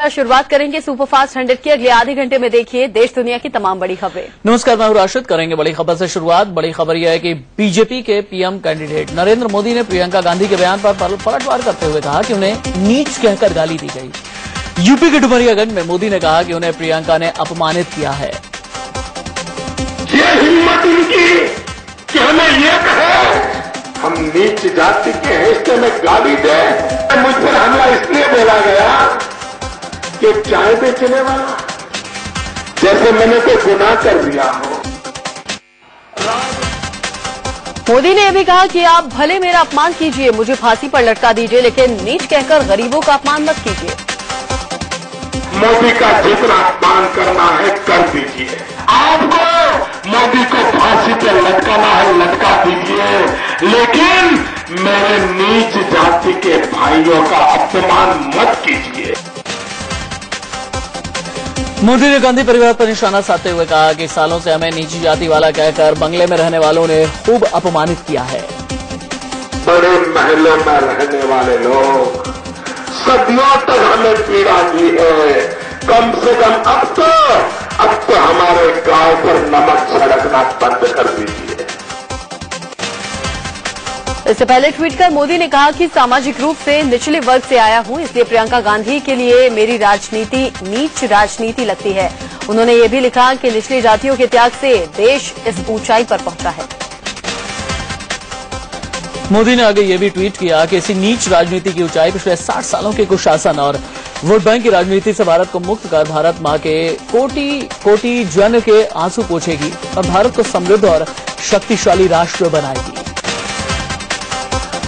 शुरुआत करेंगे सुपरफास्ट 100 की। अगले आधे घंटे में देखिए देश दुनिया की तमाम बड़ी खबरें। नमस्कार, मैं राशिद। करेंगे बड़ी खबर से शुरुआत। बड़ी खबर यह है कि बीजेपी के पीएम कैंडिडेट नरेंद्र मोदी ने प्रियंका गांधी के बयान पर पलटवार करते हुए कहा कि उन्हें नीच कहकर गाली दी गई। यूपी के डुमरियागंज में मोदी ने कहा कि उन्हें प्रियंका ने अपमानित किया है। ये हिम्मत इनकी कि हमें ये कहे हम नीच जाति के हैं, इसलिए हमें गाली दे। मुझ पर हमला इसलिए बोला गया कि चाय बेचने वाला, जैसे मैंने कोई गुनाह कर दिया हो। मोदी ने यह भी कहा कि आप भले मेरा अपमान कीजिए, मुझे फांसी पर लटका दीजिए, लेकिन नीच कहकर गरीबों का अपमान मत कीजिए। मोदी का जितना अपमान करना है कर दीजिए। आपको मोदी को फांसी पर लटकाना है, लटका दीजिए, लेकिन मेरे नीच जाति के भाइयों का अपमान मत कीजिए। मोदी ने गांधी परिवार पर निशाना साधते हुए कहा कि सालों से हमें नीची जाति वाला कहकर बंगले में रहने वालों ने खूब अपमानित किया है। बड़े महलों में रहने वाले लोग सदियों तक हमें पीड़ा दी है। कम से कम अब तो हमारे गांव पर नमक छिड़कना बंद कर दीजिए। इससे पहले ट्वीट कर मोदी ने कहा कि सामाजिक रूप से निचले वर्ग से आया हूं, इसलिए प्रियंका गांधी के लिए मेरी राजनीति नीच राजनीति लगती है। उन्होंने ये भी लिखा कि निचली जातियों के त्याग से देश इस ऊंचाई पर पहुंचा है। मोदी ने आगे ये भी ट्वीट किया कि इसी नीच राजनीति की ऊंचाई पिछले 60 सालों के कुशासन और वोट बैंक की राजनीति से भारत को मुक्त कर भारत मां के कोटि कोटि जन के आंसू पोंछेगी और भारत को समृद्ध और शक्तिशाली राष्ट्र बनाएगी।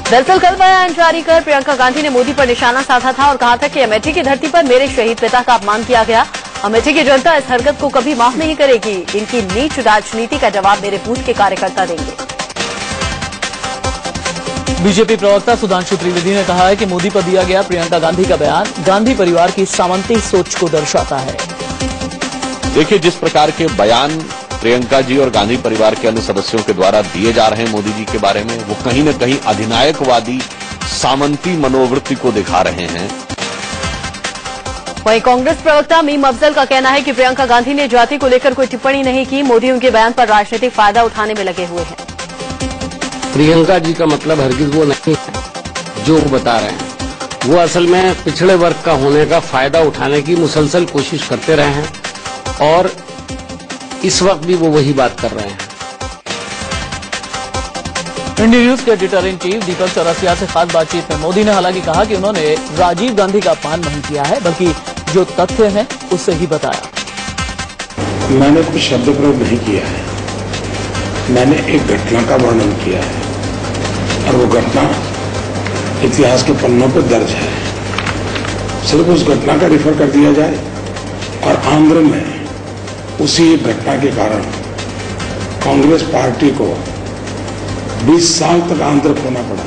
दरअसल कल बयान जारी कर प्रियंका गांधी ने मोदी पर निशाना साधा था और कहा था कि अमेठी की धरती पर मेरे शहीद पिता का अपमान किया गया। अमेठी की जनता इस हरकत को कभी माफ नहीं करेगी। इनकी नीच राजनीति का जवाब मेरे बूथ के कार्यकर्ता देंगे। बीजेपी प्रवक्ता सुधांशु त्रिवेदी ने कहा है कि मोदी पर दिया गया प्रियंका गांधी का बयान गांधी परिवार की सामंती सोच को दर्शाता है। देखिए, जिस प्रकार के बयान प्रियंका जी और गांधी परिवार के अन्य सदस्यों के द्वारा दिए जा रहे हैं मोदी जी के बारे में, वो कहीं न कहीं अधिनायकवादी सामंती मनोवृत्ति को दिखा रहे हैं। वहीं कांग्रेस प्रवक्ता मीम अफजल का कहना है कि प्रियंका गांधी ने जाति को लेकर कोई टिप्पणी नहीं की। मोदी उनके बयान पर राजनीतिक फायदा उठाने में लगे हुए हैं। प्रियंका जी का मतलब हरगिज वो नहीं है जो वो बता रहे हैं। वो असल में पिछड़े वर्ग का होने का फायदा उठाने की मुसलसल कोशिश करते रहे हैं और इस वक्त भी वो वही बात कर रहे हैं। इंडिया न्यूज के एडिटर इन चीफ दीपक चौरसिया से खास बातचीत में मोदी ने हालांकि कहा कि उन्होंने राजीव गांधी का अपमान नहीं किया है, बल्कि जो तथ्य हैं उससे ही बताया। मैंने कुछ शब्द प्रयोग नहीं किया है, मैंने एक घटना का वर्णन किया है और वो घटना इतिहास के पन्नों पर दर्ज है। सिर्फ उस घटना का रिफर कर दिया जाए और आंध्र में उसी घटना के कारण कांग्रेस पार्टी को 20 साल तक आंध्र खोना पड़ा।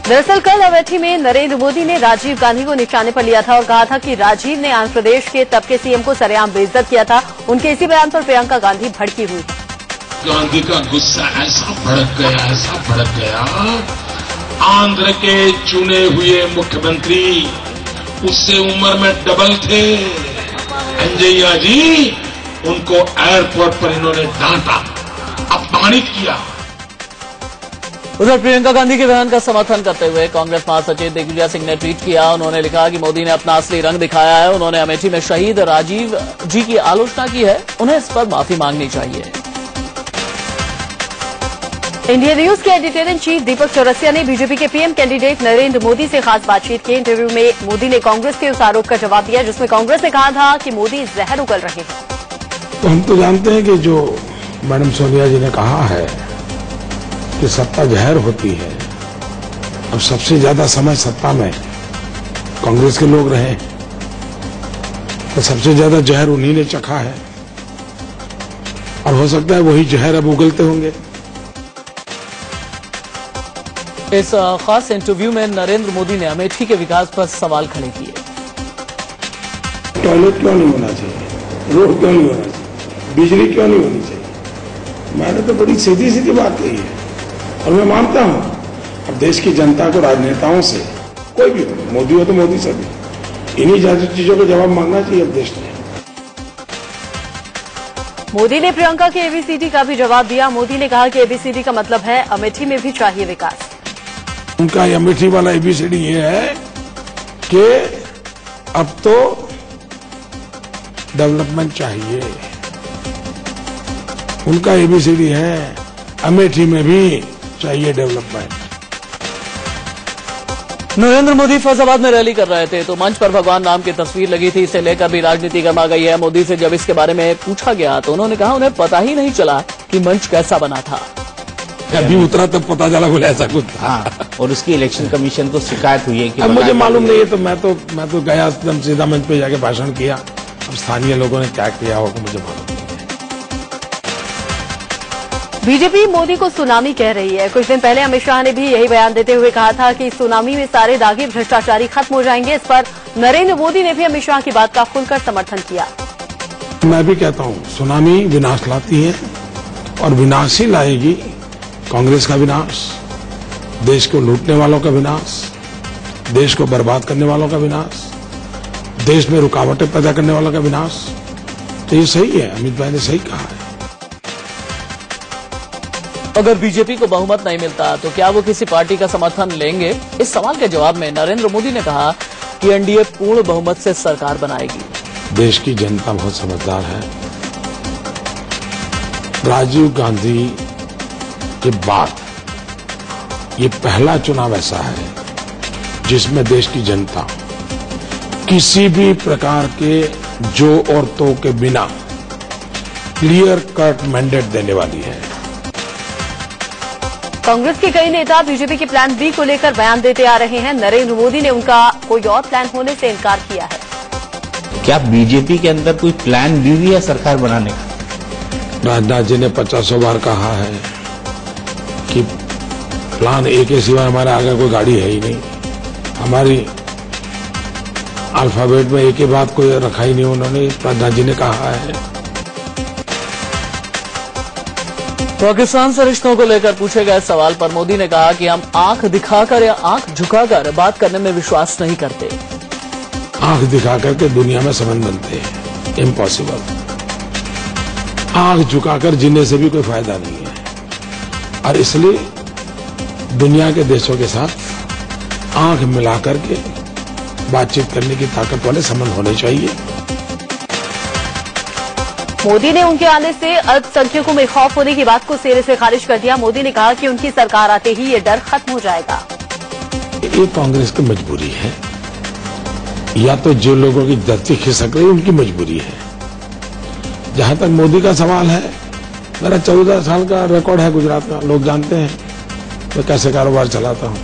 दरअसल कल अमेठी में नरेंद्र मोदी ने राजीव गांधी को निशाने पर लिया था और कहा था कि राजीव ने आंध्र प्रदेश के तब के सीएम को सरेआम बेइज्जत किया था। उनके इसी बयान पर प्रियंका गांधी भड़की हुई। गांधी का गुस्सा ऐसा भड़क गया, आंध्र के चुने हुए मुख्यमंत्री उससे उम्र में डबल थे, अंजैया जी, उनको एयरपोर्ट पर इन्होंने डांटा, अपमानित किया। उधर प्रियंका गांधी के बयान का समर्थन करते हुए कांग्रेस महासचिव दिग्विजय सिंह ने ट्वीट किया। उन्होंने लिखा कि मोदी ने अपना असली रंग दिखाया है। उन्होंने अमेठी में शहीद राजीव जी की आलोचना की है, उन्हें इस पर माफी मांगनी चाहिए। इंडिया न्यूज के एडिटर इन चीफ दीपक चौरसिया ने बीजेपी के पीएम कैंडिडेट नरेंद्र मोदी से खास बातचीत की। इंटरव्यू में मोदी ने कांग्रेस के उस आरोप का जवाब दिया जिसमें कांग्रेस ने कहा था कि मोदी जहर उगल रहे हैं। तो हम तो जानते हैं कि जो मैडम सोनिया जी ने कहा है कि सत्ता जहर होती है, अब सबसे ज्यादा समय सत्ता में कांग्रेस के लोग रहे तो सबसे ज्यादा जहर उन्हीं ने चखा है और हो सकता है वही जहर अब उगलते होंगे। इस खास इंटरव्यू में नरेंद्र मोदी ने अमेठी के विकास पर सवाल खड़े किए। टॉयलेट क्यों नहीं होना चाहिए, रोड क्यों नहीं होना चाहिए, बिजली क्यों नहीं होनी चाहिए। मैंने तो बड़ी सीधी सीधी बात कही है और मैं मानता हूं अब देश की जनता को राजनेताओं से कोई भी हो, मोदी हो तो मोदी से भी, इन्हीं जैसी चीजों का जवाब मांगना चाहिए अब देश ने। मोदी ने प्रियंका के एबीसीडी का भी जवाब दिया। मोदी ने कहा कि एबीसीडी का मतलब है अमेठी में भी चाहिए विकास। उनका अमेठी वाला एबीसीडी ये है कि अब तो डेवलपमेंट चाहिए। उनका एबीसीडी है अमेठी में भी चाहिए डेवलपमेंट। नरेंद्र मोदी फैजाबाद में रैली कर रहे थे तो मंच पर भगवान राम की तस्वीर लगी थी। इसे लेकर भी राजनीति गर्मा गई है। मोदी से जब इसके बारे में पूछा गया तो उन्होंने कहा उन्हें पता ही नहीं चला कि मंच कैसा बना था। अभी उतरा तब पता चला बोले ऐसा कुछ था। हाँ, और उसकी इलेक्शन कमीशन को शिकायत हुई है कि अब मुझे मालूम नहीं है, तो मैं तो गया एकदम सीधा मंच पे जाके भाषण किया। अब स्थानीय लोगों ने क्या किया होगा मुझे मालूम नहीं है। बीजेपी मोदी को सुनामी कह रही है। कुछ दिन पहले अमित शाह ने भी यही बयान देते हुए कहा था कि सुनामी में सारे दागी भ्रष्टाचारी खत्म हो जाएंगे। इस पर नरेंद्र मोदी ने भी अमित शाह की बात का खुलकर समर्थन किया। मैं भी कहता हूं सुनामी विनाश लाती है और विनाश ही लाएगी। कांग्रेस का विनाश, देश को लूटने वालों का विनाश, देश को बर्बाद करने वालों का विनाश, देश में रुकावटें पैदा करने वालों का विनाश। तो ये सही है, अमित भाई ने सही कहा है। अगर बीजेपी को बहुमत नहीं मिलता तो क्या वो किसी पार्टी का समर्थन लेंगे? इस सवाल के जवाब में नरेंद्र मोदी ने कहा कि एनडीए पूर्ण बहुमत से सरकार बनाएगी। देश की जनता बहुत समझदार है। राजीव गांधी के बाद ये पहला चुनाव ऐसा है जिसमें देश की जनता किसी भी प्रकार के जो और तो के बिना क्लियर कट मैंडेट देने वाली है। कांग्रेस के कई नेता बीजेपी के प्लान बी को लेकर बयान देते आ रहे हैं। नरेंद्र मोदी ने उनका कोई और प्लान होने से इनकार किया है। क्या बीजेपी के अंदर कोई प्लान बी भी है सरकार बनाने का? राजनाथ जी ने 50 बार कहा है कि प्लान ए के सिवा हमारे आगे कोई गाड़ी है ही नहीं। हमारी अल्फाबेट में एक के बाद कोई रखा ही नहीं उन्होंने, राजनाथ जी ने कहा है। पाकिस्तान से रिश्तों को लेकर पूछे गए सवाल पर मोदी ने कहा कि हम आंख दिखाकर या आंख झुकाकर बात करने में विश्वास नहीं करते। आंख दिखा करके दुनिया में संबंध बनते हैं, इम्पॉसिबल। आंख झुकाकर जीने से भी कोई फायदा नहीं है और इसलिए दुनिया के देशों के साथ आंख मिला करके बातचीत करने की ताकत वाले संबंध होने चाहिए। मोदी ने उनके आने से अल्पसंख्यकों में खौफ होने की बात को सिरे से खारिज कर दिया। मोदी ने कहा कि उनकी सरकार आते ही ये डर खत्म हो जाएगा। ये कांग्रेस की मजबूरी है या तो जो लोगों की धरती खिसक रही है उनकी मजबूरी है। जहां तक मोदी का सवाल है, मेरा 14 साल का रिकॉर्ड है गुजरात का, लोग जानते हैं मैं कैसे कारोबार चलाता हूं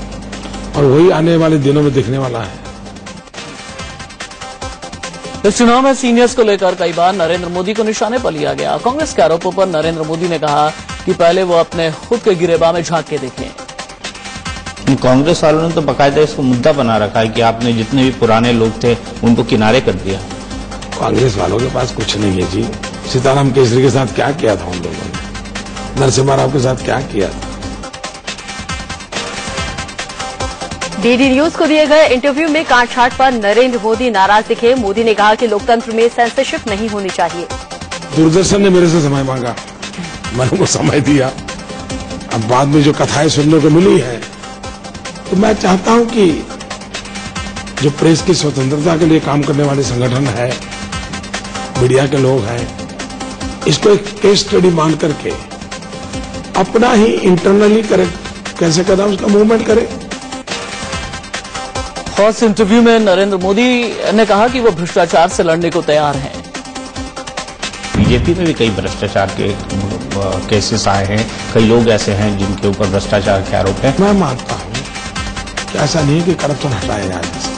और वही आने वाले दिनों में दिखने वाला है। इस चुनाव में सीनियर्स को लेकर कई बार नरेंद्र मोदी को निशाने पर लिया गया। कांग्रेस के आरोपों पर नरेंद्र मोदी ने कहा कि पहले वो अपने खुद के गिरेबान में झांक के देखें। कांग्रेस वालों ने तो बाकायदा इसको मुद्दा बना रखा है कि आपने जितने भी पुराने लोग थे उनको किनारे कर दिया। कांग्रेस वालों के पास कुछ नहीं है जी। सीताराम केसरी के साथ क्या किया था उन लोगों ने, नरसिम्हा राव के साथ क्या किया था। डीडी न्यूज को दिए गए इंटरव्यू में कांटछांट पर नरेंद्र मोदी नाराज दिखे। मोदी ने कहा कि लोकतंत्र में सेंसरशिप नहीं होनी चाहिए। दूरदर्शन ने मेरे से समय मांगा, मैंने उनको समय दिया। अब बाद में जो कथाएं सुनने को मिली है तो मैं चाहता हूं कि जो प्रेस की स्वतंत्रता के लिए काम करने वाले संगठन है, मीडिया के लोग हैं, इसको एक केस स्टडी मान करके अपना ही इंटरनली करेक्ट कैसे करना उसका मूवमेंट करे। खास इंटरव्यू में नरेंद्र मोदी ने कहा कि वो भ्रष्टाचार से लड़ने को तैयार हैं। बीजेपी में भी कई भ्रष्टाचार के केसेस आए हैं, कई लोग ऐसे हैं जिनके ऊपर भ्रष्टाचार के आरोप हैं। मैं मानता हूं कि ऐसा नहीं है कि करप्शन हटाया जा सकता।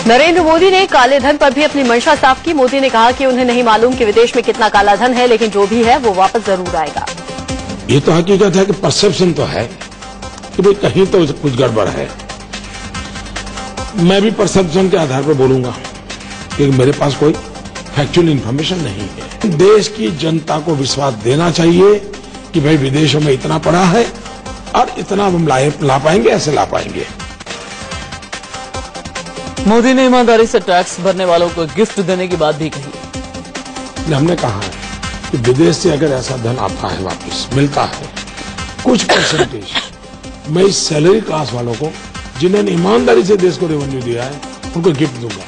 नरेंद्र मोदी ने काले धन पर भी अपनी मंशा साफ की। मोदी ने कहा कि उन्हें नहीं मालूम कि विदेश में कितना काला धन है, लेकिन जो भी है वो वापस जरूर आएगा। ये तो हकीकत है कि परसेप्शन तो है कि भाई कहीं तो कुछ गड़बड़ है। मैं भी परसेप्शन के आधार पर बोलूंगा क्योंकि मेरे पास कोई फैक्चुअल इंफॉर्मेशन नहीं है। देश की जनता को विश्वास देना चाहिए कि भाई विदेशों में इतना पड़ा है और इतना हम ला पाएंगे, ऐसे ला पाएंगे। मोदी ने ईमानदारी से टैक्स भरने वालों को गिफ्ट देने की बात भी कही। हमने कहा है कि विदेश से अगर ऐसा धन आता है, वापस मिलता है, कुछ परसेंटेज मैं इस सैलरी क्लास वालों को, जिन्होंने ईमानदारी से देश को रेवेन्यू दिया है, उनको गिफ्ट दूंगा।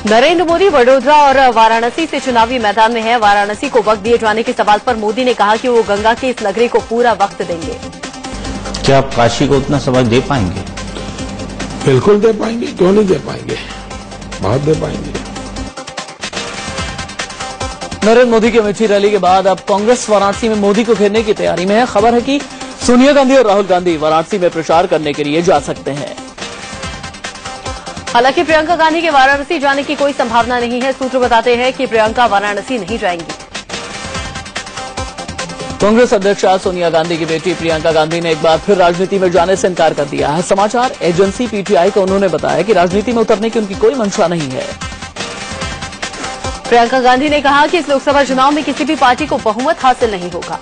नरेंद्र मोदी वडोदरा और वाराणसी से चुनावी मैदान में हैं। वाराणसी को वक्त दिए जाने के सवाल पर मोदी ने कहा कि वो गंगा की इस नगरी को पूरा वक्त देंगे। क्या आप काशी को उतना समय दे पाएंगे? बिल्कुल दे पाएंगे, क्यों नहीं दे पाएंगे, बहुत दे पाएंगे। नरेंद्र मोदी की अमेठी रैली के बाद अब कांग्रेस वाराणसी में मोदी को घेरने की तैयारी में है। खबर है कि सोनिया गांधी और राहुल गांधी वाराणसी में प्रचार करने के लिए जा सकते हैं। हालांकि प्रियंका गांधी के वाराणसी जाने की कोई संभावना नहीं है। सूत्र बताते हैं कि प्रियंका वाराणसी नहीं जाएंगी। कांग्रेस अध्यक्ष सोनिया गांधी की बेटी प्रियंका गांधी ने एक बार फिर राजनीति में जाने से इनकार कर दिया है। समाचार एजेंसी पीटीआई को उन्होंने बताया कि राजनीति में उतरने की उनकी कोई मंशा नहीं है। प्रियंका गांधी ने कहा कि इस लोकसभा चुनाव में किसी भी पार्टी को बहुमत हासिल नहीं होगा।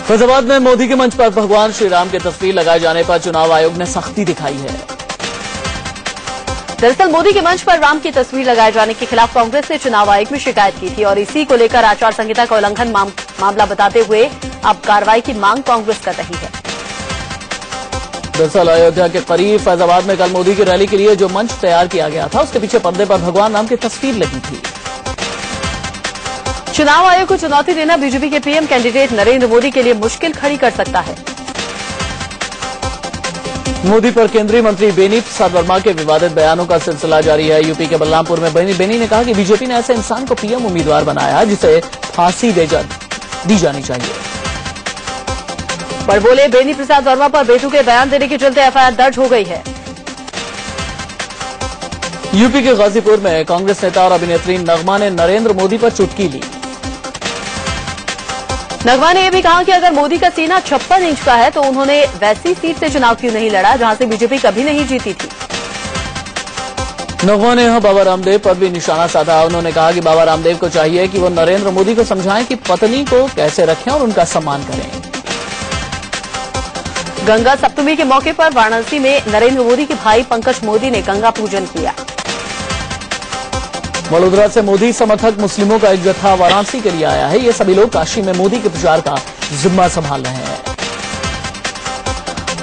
फैजाबाद में मोदी के मंच पर भगवान श्री राम की तस्वीर लगाए जाने पर चुनाव आयोग ने सख्ती दिखाई है। दरअसल मोदी के मंच पर राम की तस्वीर लगाए जाने के खिलाफ कांग्रेस ने चुनाव आयोग में शिकायत की थी और इसी को लेकर आचार संहिता का उल्लंघन मामला बताते हुए अब कार्रवाई की मांग कांग्रेस कर रही है। दरअसल अयोध्या के करीब फैजाबाद में कल मोदी की रैली के लिए जो मंच तैयार किया गया था, उसके पीछे पर्दे पर भगवान राम की तस्वीर लगी थी। चुनाव आयोग को चुनौती देना बीजेपी के पीएम कैंडिडेट नरेंद्र मोदी के लिए मुश्किल खड़ी कर सकता है। मोदी पर केंद्रीय मंत्री बेनी प्रसाद वर्मा के विवादित बयानों का सिलसिला जारी है। यूपी के बलरामपुर में बेनी ने कहा कि बीजेपी ने ऐसे इंसान को पीएम उम्मीदवार बनाया जिसे फांसी दी जानी चाहिए। पर बोले बेनी प्रसाद वर्मा पर बेतुके बयान देने के चलते एफआईआर दर्ज हो गई है। यूपी के गाजीपुर में कांग्रेस नेता और अभिनेत्री नगमा ने नरेंद्र मोदी पर चुटकी ली। नगमा ने यह भी कहा कि अगर मोदी का सीना 56 इंच का है तो उन्होंने वैसी सीट से चुनाव क्यों नहीं लड़ा जहां से बीजेपी कभी नहीं जीती थी। नगमा ने यहां बाबा रामदेव पर भी निशाना साधा। उन्होंने कहा कि बाबा रामदेव को चाहिए कि वो नरेंद्र मोदी को समझाएं कि पत्नी को कैसे रखें और उनका सम्मान करें। गंगा सप्तमी के मौके पर वाराणसी में नरेंद्र मोदी के भाई पंकज मोदी ने गंगा पूजन किया। वडोदरा से मोदी समर्थक मुस्लिमों का एक जत्था वाराणसी के लिए आया है। ये सभी लोग काशी में मोदी के प्रचार का जिम्मा संभाल रहे हैं।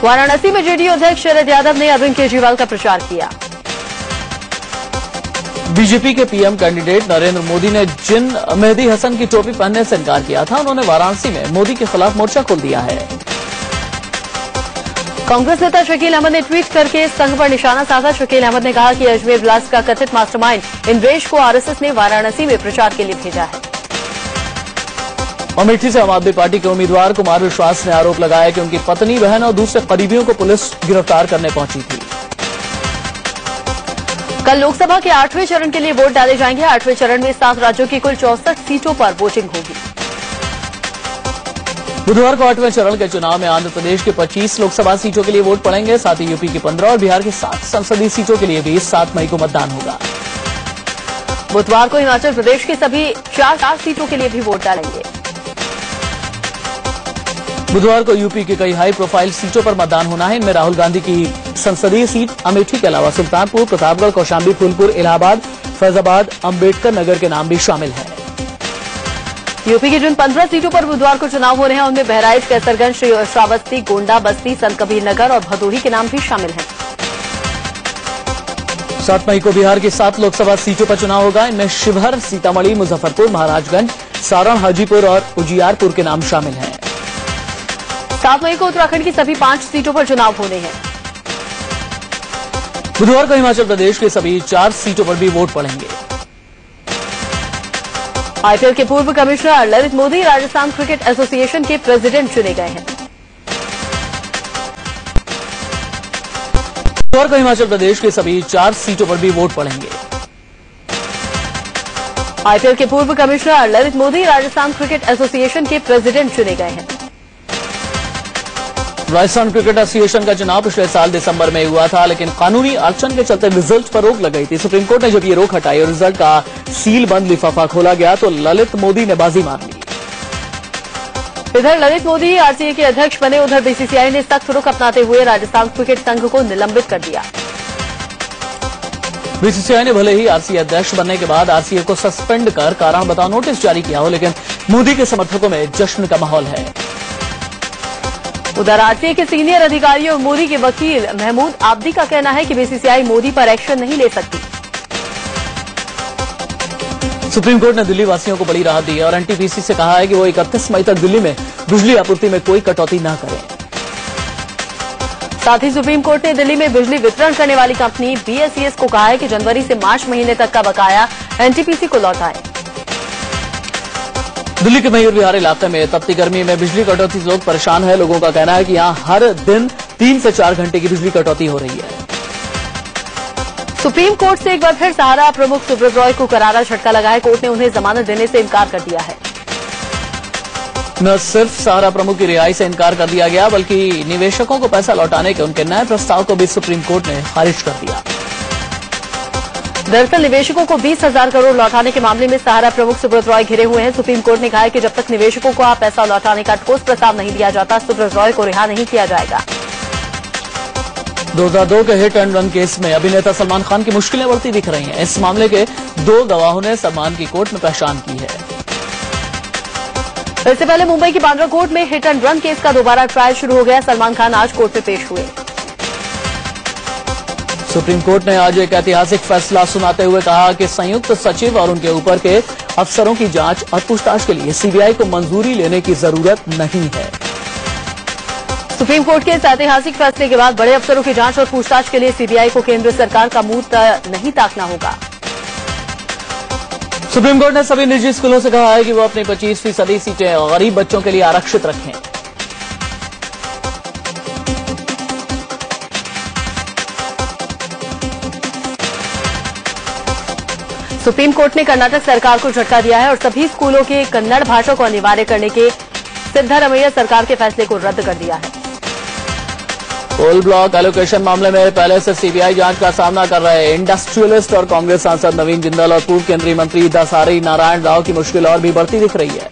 वाराणसी में जेडीयू अध्यक्ष शरद यादव ने अरविंद केजरीवाल का प्रचार किया। बीजेपी के पीएम कैंडिडेट नरेंद्र मोदी ने जिन मेहदी हसन की टोपी पहनने से इनकार किया था, उन्होंने वाराणसी में मोदी के खिलाफ मोर्चा खोल दिया है। कांग्रेस नेता शकील अहमद ने ट्वीट करके संघ पर निशाना साधा। शकील अहमद ने कहा कि अजमेर ब्लास्ट का कथित मास्टरमाइंड इंद्रेश को आरएसएस ने वाराणसी में प्रचार के लिए भेजा है। अमेठी से आम आदमी पार्टी के उम्मीदवार कुमार विश्वास ने आरोप लगाया कि उनकी पत्नी, बहन और दूसरे करीबियों को पुलिस गिरफ्तार करने पहुंची थी। कल लोकसभा के 8वें चरण के लिए वोट डाले जाएंगे। 8वें चरण में 7 राज्यों की कुल 64 सीटों पर वोटिंग होगी। बुधवार को 8वें चरण के चुनाव में आंध्र प्रदेश के 25 लोकसभा सीटों के लिए वोट पड़ेंगे। साथ ही यूपी की 15 और बिहार की 7 संसदीय सीटों के लिए भी 7 मई को मतदान होगा। बुधवार को हिमाचल प्रदेश की सभी 4 सीटों के लिए भी वोट डालेंगे। बुधवार को यूपी की कई हाई प्रोफाइल सीटों पर मतदान होना है। इनमें राहुल गांधी की संसदीय सीट अमेठी के अलावा सुल्तानपुर, प्रतापगढ़, कौशाम्बी, फूलपुर, इलाहाबाद, फैजाबाद, अंबेडकर नगर के नाम भी शामिल हैं। यूपी की जिन 15 सीटों पर बुधवार को चुनाव हो रहे हैं, उनमें बहराइच, कैसरगंज, श्रावस्ती, गोंडा, बस्ती, संत कबीर नगर और भदोही के नाम भी शामिल हैं। 7 मई को बिहार की 7 लोकसभा सीटों पर चुनाव होगा। इनमें शिवहर, सीतामढ़ी, मुजफ्फरपुर, महाराजगंज, सारण, हाजीपुर और उजियारपुर के नाम शामिल हैं। 7 मई को उत्तराखंड की सभी 5 सीटों पर चुनाव होने हैं। बुधवार को हिमाचल प्रदेश की सभी 4 सीटों पर भी वोट पड़ेंगे। आईपीएल के पूर्व commissioner Lalit Modi Rajasthan cricket association के प्रेसिडेंट चुने गए हैं। बुधवार को हिमाचल प्रदेश की सभी 4 सीटों पर भी वोट पड़ेंगे। आईपीएल के पूर्व commissioner Lalit Modi Rajasthan cricket association के प्रेसिडेंट चुने गए हैं। राजस्थान क्रिकेट एसोसिएशन का चुनाव पिछले साल दिसंबर में हुआ था, लेकिन कानूनी अड़चन के चलते रिजल्ट पर रोक लगाई थी। सुप्रीम कोर्ट ने जब ये रोक हटाई और रिजल्ट का सील बंद लिफाफा खोला गया तो ललित मोदी ने बाजी मार ली। इधर ललित मोदी आरसीए के अध्यक्ष बने, उधर बीसीसीआई ने सख्त रुख अपनाते हुए राजस्थान क्रिकेट संघ को निलंबित कर दिया। बीसीसीआई ने भले ही आरसीए अध्यक्ष बनने के बाद आरसीए को सस्पेंड कर कारण बताओ नोटिस जारी किया हो, लेकिन मोदी के समर्थकों में जश्न का माहौल है। उधर आरसीए के सीनियर अधिकारी और मोदी के वकील महमूद आब्दी का कहना है कि बीसीसीआई मोदी पर एक्शन नहीं ले सकती। सुप्रीम कोर्ट ने दिल्ली वासियों को बड़ी राहत दी है और एनटीपीसी से कहा है कि वो 31 मई तक दिल्ली में बिजली आपूर्ति में कोई कटौती न करें। साथ ही सुप्रीम कोर्ट ने दिल्ली में बिजली वितरण करने वाली कंपनी बीएसईएस को कहा है कि जनवरी से मार्च महीने तक का बकाया एनटीपीसी को लौटाए। दिल्ली के मयूर विहार इलाके में तपती गर्मी में बिजली कटौती से लोग परेशान है। लोगों का कहना है कि यहां हर दिन 3 से 4 घंटे की बिजली कटौती हो रही है। सुप्रीम कोर्ट से एक बार फिर सहारा प्रमुख सुब्रत रॉय को करारा झटका लगा है। कोर्ट ने उन्हें जमानत देने से इनकार कर दिया है। न सिर्फ सहारा प्रमुख की रिहाई से इनकार कर दिया गया, बल्कि निवेशकों को पैसा लौटाने के उनके नए प्रस्ताव को भी सुप्रीम कोर्ट ने खारिज कर दिया। दरअसल निवेशकों को 20,000 करोड़ लौटाने के मामले में सहारा प्रमुख सुब्रत रॉय घिरे हुए हैं। सुप्रीम कोर्ट ने कहा है कि जब तक निवेशकों को पैसा लौटाने का ठोस प्रस्ताव नहीं दिया जाता, सुब्रत रॉय को रिहा नहीं किया जाएगा। 2002 के हिट एंड रन केस में अभिनेता सलमान खान की मुश्किलें बढ़ती दिख रही हैं। इस मामले के 2 गवाहों ने सलमान की कोर्ट में पहचान की है। इससे पहले मुंबई की बांद्रा कोर्ट में हिट एंड रन केस का दोबारा ट्रायल शुरू हो गया। सलमान खान आज कोर्ट में पेश हुए। सुप्रीम कोर्ट ने आज एक ऐतिहासिक फैसला सुनाते हुए कहा कि संयुक्त सचिव और उनके ऊपर के अफसरों की जांच और पूछताछ के लिए सीबीआई को मंजूरी लेने की जरूरत नहीं है। सुप्रीम कोर्ट के इस ऐतिहासिक फैसले के बाद बड़े अफसरों की जांच और पूछताछ के लिए सीबीआई को केंद्र सरकार का मुंह नहीं ताकना होगा। सुप्रीम कोर्ट ने सभी निजी स्कूलों से कहा है कि वो अपनी 25% सीटें गरीब बच्चों के लिए आरक्षित रखें। सुप्रीम कोर्ट ने कर्नाटक सरकार को झटका दिया है और सभी स्कूलों के कन्नड़ भाषा को अनिवार्य करने के सिद्धारमैया सरकार के फैसले को रद्द कर दिया है। कोल ब्लॉक एलोकेशन मामले में पहले से सीबीआई जांच का सामना कर रहे इंडस्ट्रियलिस्ट और कांग्रेस सांसद नवीन जिंदल और पूर्व केंद्रीय मंत्री दसारी नारायण राव की मुश्किल और भी बढ़ती दिख रही है।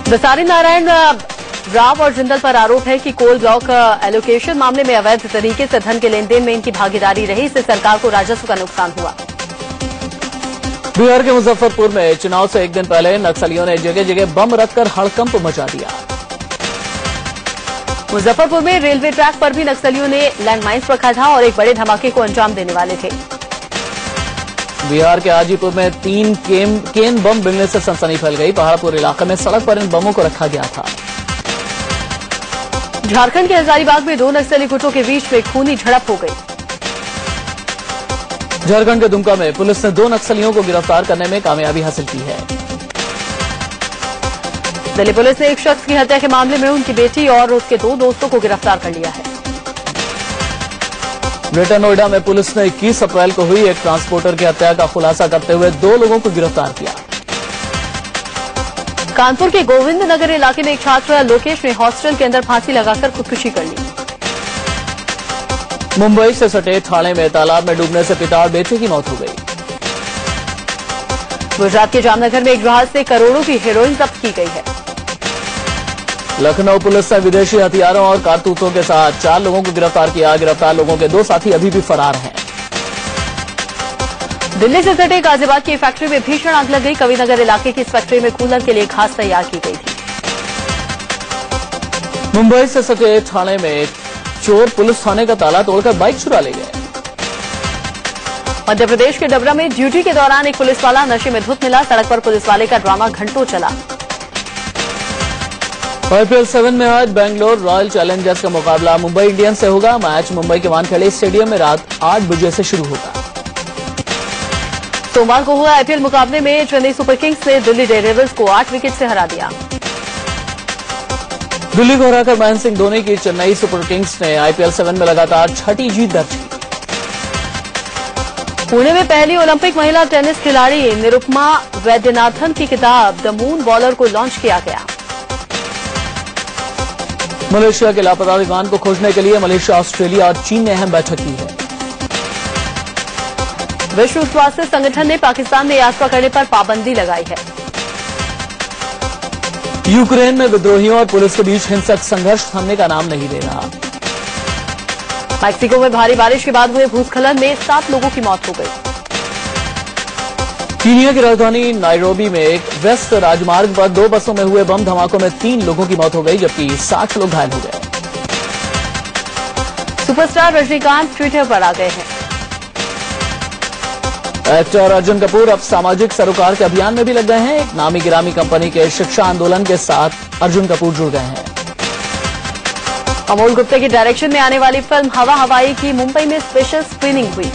दसारी नारायण राव और जिंदल पर आरोप है कि कोल ब्लॉक एलोकेशन मामले में अवैध तरीके से धन के लेन देन में इनकी भागीदारी रही। इससे सरकार को राजस्व का नुकसान हुआ। बिहार के मुजफ्फरपुर में चुनाव से एक दिन पहले नक्सलियों ने जगह जगह बम रखकर हड़कंप मचा दिया। मुजफ्फरपुर में रेलवे ट्रैक पर भी नक्सलियों ने लैंडमाइंस रखा था और एक बड़े धमाके को अंजाम देने वाले थे। बिहार के हाजीपुर में 3 केन बम मिलने से सनसनी फैल गई। पहाड़पुर इलाके में सड़क पर इन बमों को रखा गया था। झारखंड के हजारीबाग में 2 नक्सली गुटों के बीच में खूनी झड़प हो गई। झारखंड के दुमका में पुलिस ने 2 नक्सलियों को गिरफ्तार करने में कामयाबी हासिल की है। दिल्ली पुलिस ने एक शख्स की हत्या के मामले में उनकी बेटी और उसके 2 दोस्तों को गिरफ्तार कर लिया है। ग्रेटर नोएडा में पुलिस ने 21 अप्रैल को हुई एक ट्रांसपोर्टर की हत्या का खुलासा करते हुए 2 लोगों को गिरफ्तार किया। कानपुर के गोविंद नगर इलाके में एक छात्र लोकेश ने हॉस्टल के अंदर फांसी लगाकर खुदकुशी कर ली। मुंबई से सटे ठाणे में तालाब में डूबने से पिता और बेटे की मौत हो गई। गुजरात के जामनगर में एक जहाज से करोड़ों की हेरोइन जब्त की गई है। लखनऊ पुलिस ने विदेशी हथियारों और कारतूसों के साथ 4 लोगों को गिरफ्तार किया। गिरफ्तार लोगों के 2 साथी अभी भी फरार हैं। दिल्ली से सटे गाजियाबाद की फैक्ट्री में भीषण आग लग गई। कविनगर इलाके की इस फैक्ट्री में कूलर के लिए घास तैयार की गई थी। मुंबई से सटे ठाणे में चोर पुलिस थाने का ताला तोड़कर बाइक चुरा ले गए। मध्य प्रदेश के डबरा में ड्यूटी के दौरान एक पुलिस वाला नशे में धुत मिला। सड़क पर पुलिस वाले का ड्रामा घंटों चला। IPL 7 में आज बेंगलोर रॉयल चैलेंजर्स का मुकाबला मुंबई इंडियंस से होगा। मैच मुंबई के वानखेड़े स्टेडियम में रात 8 बजे से शुरू होगा। सोमवार को हुआ IPL मुकाबले में चेन्नई सुपर किंग्स ने दिल्ली डेयरडेविल्स को 8 विकेट से हरा दिया। दिल्ली को हराकर महेंद्र सिंह धोनी की चेन्नई सुपर किंग्स ने IPL 7 में लगातार 6ठी जीत दर्ज की। पुणे में पहली ओलंपिक महिला टेनिस खिलाड़ी निरुपमा वैद्यनाथन की किताब द मून बॉलर को लॉन्च किया गया। मलेशिया के लापता विमान को खोजने के लिए मलेशिया, ऑस्ट्रेलिया और चीन ने अहम बैठक की है। विश्व स्वास्थ्य संगठन ने पाकिस्तान में यात्रा करने पर पाबंदी लगाई है। यूक्रेन में विद्रोहियों और पुलिस के बीच हिंसक संघर्ष थमने का नाम नहीं ले रहा। मैक्सिको में भारी बारिश के बाद हुए भूस्खलन में 7 लोगों की मौत हो गई। कीनिया की राजधानी नायरोबी में एक व्यस्त राजमार्ग पर 2 बसों में हुए बम धमाकों में 3 लोगों की मौत हो गई, जबकि 60 लोग घायल हो गए। सुपरस्टार रजनीकांत ट्विटर पर आ गए हैं। एक्टर अर्जुन कपूर अब सामाजिक सरोकार के अभियान में भी लग गए हैं। एक नामी गिरामी कंपनी के शिक्षा आंदोलन के साथ अर्जुन कपूर जुड़ गए हैं। अमोल गुप्ता की डायरेक्शन में आने वाली फिल्म हवा हवाई की मुंबई में स्पेशल स्क्रीनिंग हुई।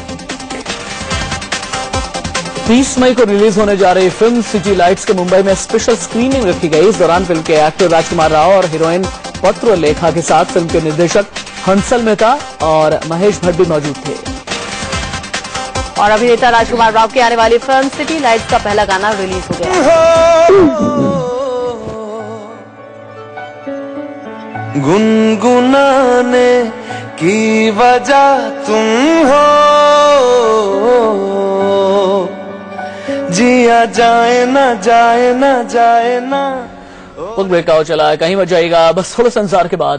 30 मई को रिलीज होने जा रही फिल्म सिटी लाइट्स के मुंबई में स्पेशल स्क्रीनिंग रखी गई। इस दौरान फिल्म के एक्टर राजकुमार राव और हीरोइन पत्र लेखा के साथ फिल्म के निर्देशक हंसल मेहता और महेश भट्ट भी मौजूद थे। और अभिनेता राजकुमार राव की आने वाली फिल्म सिटी लाइट्स का पहला गाना रिलीज हो गया। गुनगुनाने की वजह तुम हो, जिया जाए ना जाए ना जाए ना। ब्रेक का चला है, कहीं मत जाइएगा, बस थोड़ा संसार के बाद